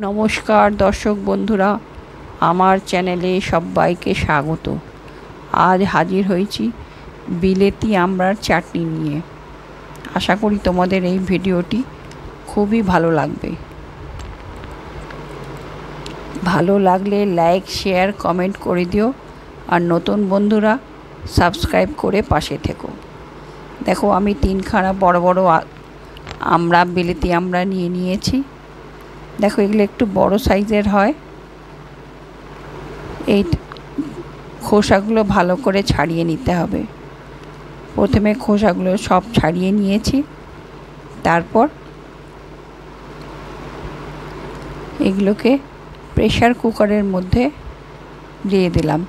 নমস্কার দর্শক বন্ধুরা, আমার চ্যানেলে সবাইকে স্বাগত। আজ হাজির হয়েছি বিলেতি আমড়ার চাটনি নিয়ে। আশা করি তোমাদের এই ভিডিওটি খুবই ভালো লাগবে। ভালো লাগলে লাইক, শেয়ার, কমেন্ট করে দিও। আর নতুন বন্ধুরা সাবস্ক্রাইব করে পাশে থেকো। দেখো, আমি 3খানা বড় বড় আমড়া, বিলেতি আমড়া নিয়েছি। দেখো, এগুলো একটু বড় সাইজের হয়। এই খোসাগুলো ভালো করে ছাড়িয়ে নিতে হবে। প্রথমে খোসাগুলো সব ছাড়িয়ে নিয়েছি, তারপর এগুলোকে প্রেসার কুকারের মধ্যে দিয়ে দিলাম।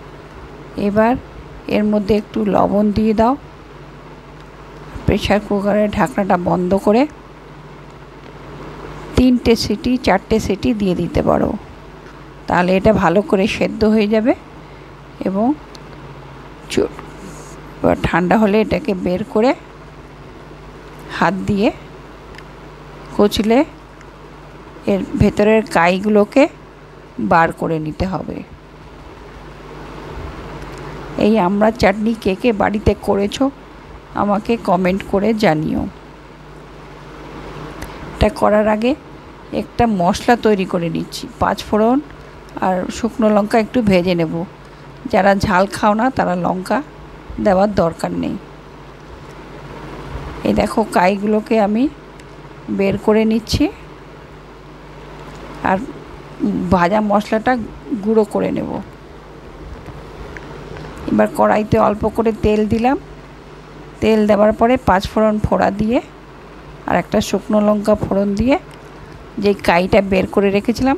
এবার এর মধ্যে একটু লবণ দিয়ে দাও। প্রেসার কুকারের ঢাকনাটা বন্ধ করে 3টে সিটি 4টে সিটি দিয়ে দিতে পারো, তাহলে এটা ভালো করে সেদ্ধ হয়ে যাবে। এবং ঠান্ডা হলে এটাকে বের করে হাত দিয়ে কুচলে এর ভেতরের কাইগুলোকে বার করে নিতে হবে। এই আমড়ার চাটনি কে কে বাড়িতে করেছো আমাকে কমেন্ট করে জানিও। এটা করার আগে একটা মশলা তৈরি করে নিচ্ছি। 5 ফোড়ন আর শুকনো লঙ্কা একটু ভেজে নেব। যারা ঝাল খাও না তারা লঙ্কা দেওয়ার দরকার নেই। এই দেখো, কাইগুলোকে আমি বের করে নিচ্ছি আর ভাজা মশলাটা গুঁড়ো করে নেব। এবার কড়াইতে অল্প করে তেল দিলাম। তেল দেওয়ার পরে 5 ফোড়ন ফোড়া দিয়ে আর একটা শুকনো লঙ্কা ফোড়ন দিয়ে যে কাইটা বের করে রেখেছিলাম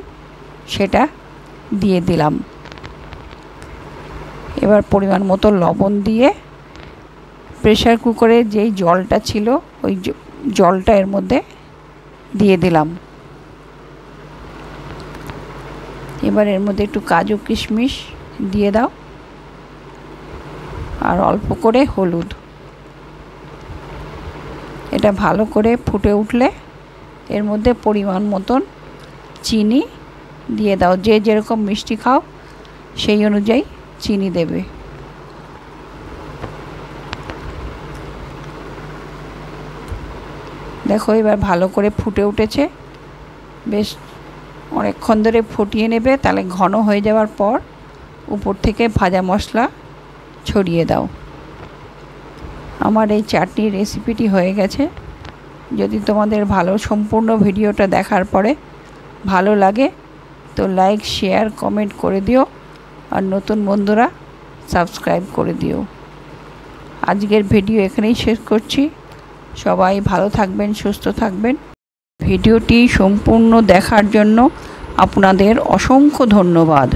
সেটা দিয়ে দিলাম। এবার পরিমাণ মতো লবণ দিয়ে প্রেসার কুকারে যেই জলটা ছিল ওই জলটা এর মধ্যে দিয়ে দিলাম। এবার এর মধ্যে একটু কাজু কিশমিশ দিয়ে দাও আর অল্প করে হলুদ। এটা ভালো করে ফুটে উঠলে এর মধ্যে পরিমাণ মতন চিনি দিয়ে দাও। যে যেরকম মিষ্টি খাও সেই অনুযায়ী চিনি দেবে। দেখো, এবার ভালো করে ফুটে উঠেছে। বেশ অনেকক্ষণ ধরে ফুটিয়ে নেবে, তাহলে ঘন হয়ে যাওয়ার পর উপর থেকে ভাজা মশলা ছড়িয়ে দাও। আমার এই চাটনির রেসিপিটি হয়ে গেছে। যদি তোমাদের সম্পূর্ণ ভিডিওটা দেখার পরে ভালো লাগে তো লাইক, শেয়ার, কমেন্ট করে দিও। আর নতুন বন্ধুরা সাবস্ক্রাইব করে দিও। আজকের ভিডিও এখানেই শেষ করছি। সবাই ভালো থাকবেন, সুস্থ থাকবেন। ভিডিওটি সম্পূর্ণ দেখার জন্য আপনাদের অসংখ্য ধন্যবাদ।